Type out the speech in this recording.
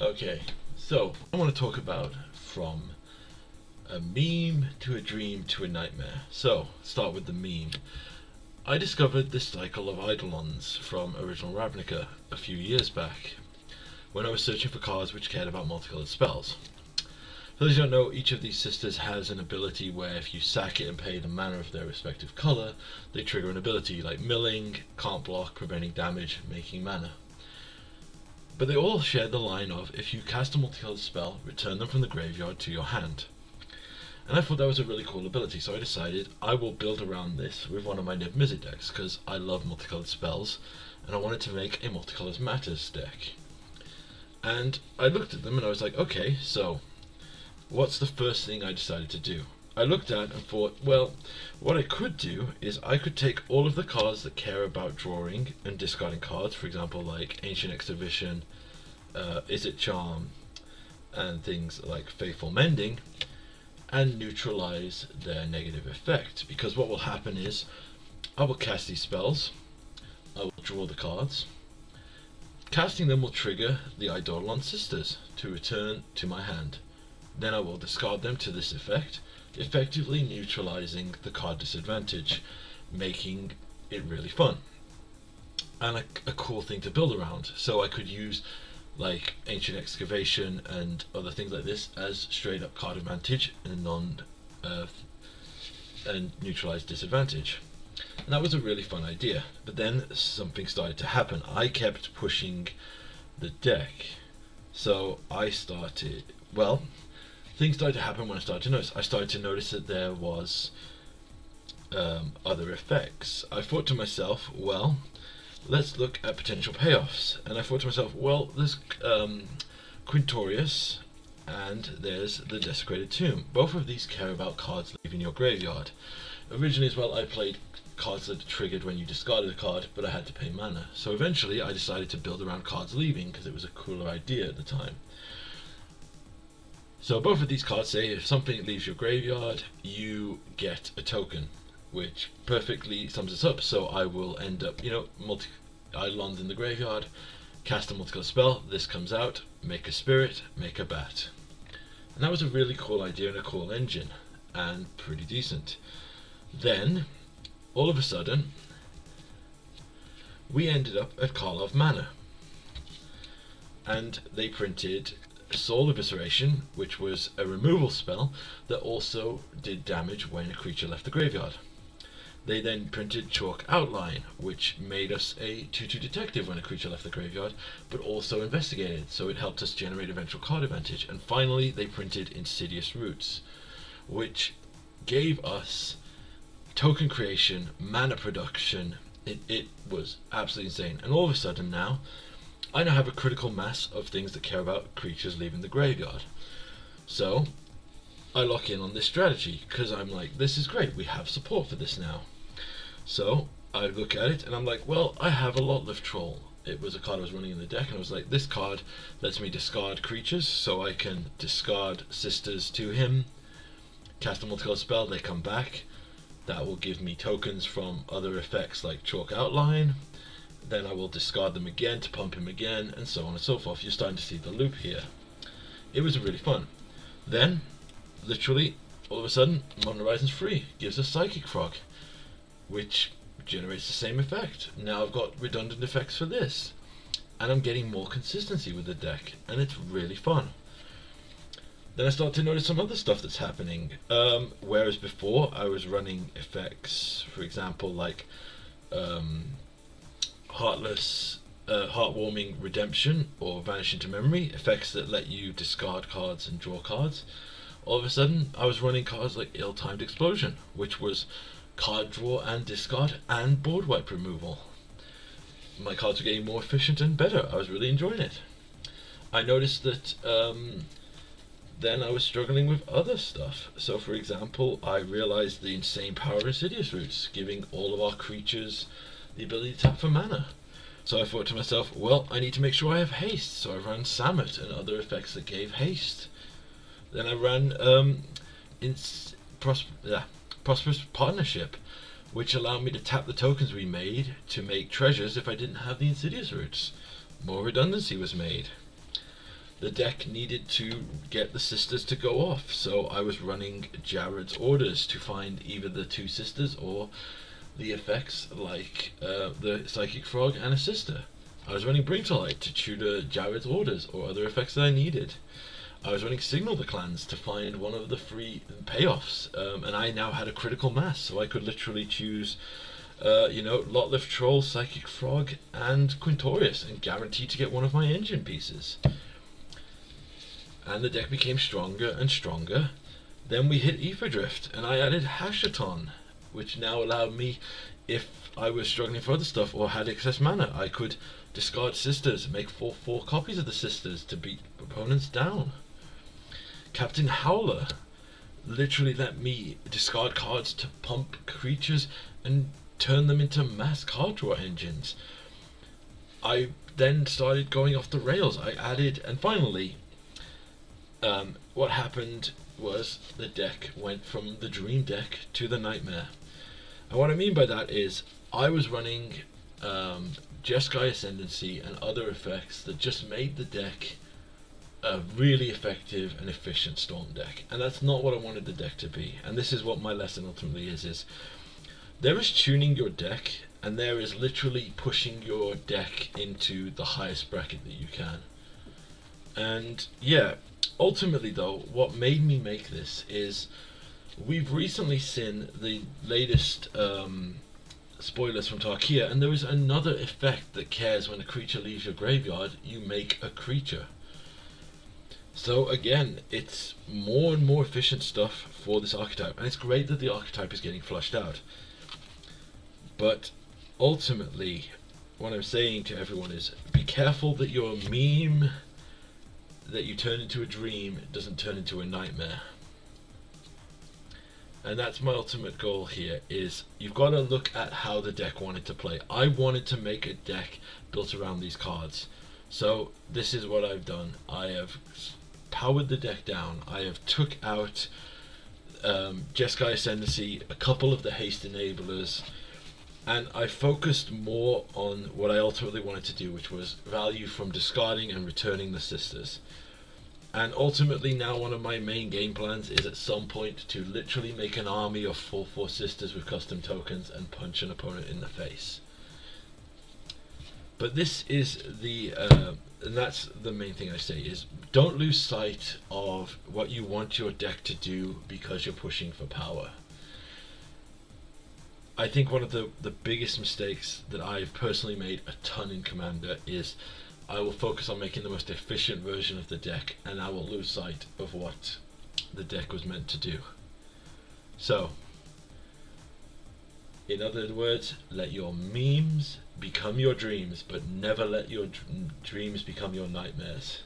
Okay, so I want to talk about from a meme to a dream to a nightmare. So, start with the meme. I discovered this cycle of Eidolons from Original Ravnica a few years back when I was searching for cards which cared about multicolored spells. For those who don't know, each of these sisters has an ability where if you sack it and pay the mana of their respective colour, they trigger an ability like milling, can't block, preventing damage, making mana. But they all share the line of, if you cast a multicolored spell, return them from the graveyard to your hand. And I thought that was a really cool ability, so I decided I will build around this with one of my Niv Mizzet decks, because I love multicolored spells, and I wanted to make a Multicolours Matters deck. And I looked at them and I was like, okay, so what's the first thing I decided to do? I looked at and thought, well, what I could do is I could take all of the cards that care about drawing and discarding cards, for example, like Ancient Exhibition, Is It Charm, and things like Faithful Mending, and neutralize their negative effect. Because what will happen is, I will cast these spells, I will draw the cards, casting them will trigger the Eidolon Sisters to return to my hand. Then I will discard them to this effect, effectively neutralizing the card disadvantage, making it really fun and a cool thing to build around. So I could use like Ancient Excavation and other things like this as straight up card advantage and and neutralize disadvantage. And that was a really fun idea. But then something started to happen. I kept pushing the deck. So I started, well, things started to happen when I started to notice. I started to notice that there was other effects. I thought to myself, well, let's look at potential payoffs. And I thought to myself, well, there's Quintorius and there's the Desecrated Tomb. Both of these care about cards leaving your graveyard. Originally as well, I played cards that triggered when you discarded a card, but I had to pay mana. So eventually I decided to build around cards leaving because it was a cooler idea at the time. So both of these cards say if something leaves your graveyard, you get a token, which perfectly sums this up. So I will end up, multi-Eidolons in the graveyard, cast a multicolored spell, this comes out, make a spirit, make a bat. And that was a really cool idea and a cool engine, and pretty decent. Then, all of a sudden, we ended up at Karlov Manor, and they printed Soul Evisceration, which was a removal spell that also did damage when a creature left the graveyard. They then printed Chalk Outline, which made us a 2/2 detective when a creature left the graveyard, but also investigated, so it helped us generate eventual card advantage. And finally, they printed Insidious Roots, which gave us token creation, mana production. It was absolutely insane. And all of a sudden now, I now have a critical mass of things that care about creatures leaving the graveyard. So I lock in on this strategy because I'm like, this is great, we have support for this now. So I look at it and I'm like, well, I have a Lot Lift Troll. It was a card I was running in the deck, and I was like, this card lets me discard creatures, so I can discard sisters to him, cast a multicolored spell, they come back. That will give me tokens from other effects like Chalk Outline. Then I will discard them again to pump him again, and so on and so forth. You're starting to see the loop here. It was really fun. Then, literally, all of a sudden, Modern Horizons 3 gives us Psychic Frog, which generates the same effect. Now I've got redundant effects for this, and I'm getting more consistency with the deck, and it's really fun. Then I start to notice some other stuff that's happening. Whereas before I was running effects, for example, like Heartwarming Redemption or Vanish into Memory, effects that let you discard cards and draw cards. All of a sudden I was running cards like Ill-Timed Explosion, which was card draw and discard and board wipe removal. My cards were getting more efficient and better. I was really enjoying it. I noticed that then I was struggling with other stuff. So for example, I realized the insane power of Insidious Roots, giving all of our creatures the ability to tap for mana. So I thought to myself, well, I need to make sure I have haste, so I ran Samut and other effects that gave haste. Then I ran Prosperous Partnership, which allowed me to tap the tokens we made to make treasures if I didn't have the Insidious Roots. More redundancy was made. the deck needed to get the sisters to go off, so I was running Jared's Orders to find either the two sisters or the effects like the Psychic Frog and a sister. I was running Bring to Light to tutor Jared's Orders or other effects that I needed. I was running Signal the Clans to find one of the free payoffs, and I now had a critical mass, so I could literally choose Lotlift Troll, Psychic Frog, and Quintorius, and guaranteed to get one of my engine pieces. And the deck became stronger and stronger. Then we hit Ether Drift, and I added Hashaton, which now allowed me, if I was struggling for other stuff or had excess mana, I could discard sisters, make 4/4 copies of the sisters to beat opponents down. Captain Howler literally let me discard cards to pump creatures and turn them into mass card draw engines. I then started going off the rails. I added, and finally, what happened was the deck went from the Dream deck to the Nightmare. And what I mean by that is I was running Jeskai Ascendancy and other effects that just made the deck a really effective and efficient Storm deck, and that's not what I wanted the deck to be. And this is what my lesson ultimately is there is tuning your deck, and there is literally pushing your deck into the highest bracket that you can. And yeah, ultimately though, what made me make this is we've recently seen the latest spoilers from Tarkia, and there is another effect that cares when a creature leaves your graveyard, you make a creature. So again, it's more and more efficient stuff for this archetype, and it's great that the archetype is getting flushed out. But ultimately, what I'm saying to everyone is, be careful that your meme that you turn into a dream doesn't turn into a nightmare. And that's my ultimate goal here, is you've got to look at how the deck wanted to play. I wanted to make a deck built around these cards. So this is what I've done. I have powered the deck down. I have took out Jeskai Ascendancy, a couple of the haste enablers, and I focused more on what I ultimately wanted to do, which was value from discarding and returning the sisters. And ultimately now one of my main game plans is at some point to literally make an army of 4/4 sisters with custom tokens and punch an opponent in the face. But this is the and that's the main thing I say, is don't lose sight of what you want your deck to do because you're pushing for power. I think one of the biggest mistakes that I've personally made a ton in Commander is I will focus on making the most efficient version of the deck, and I will lose sight of what the deck was meant to do. So, in other words, let your memes become your dreams, but never let your dreams become your nightmares.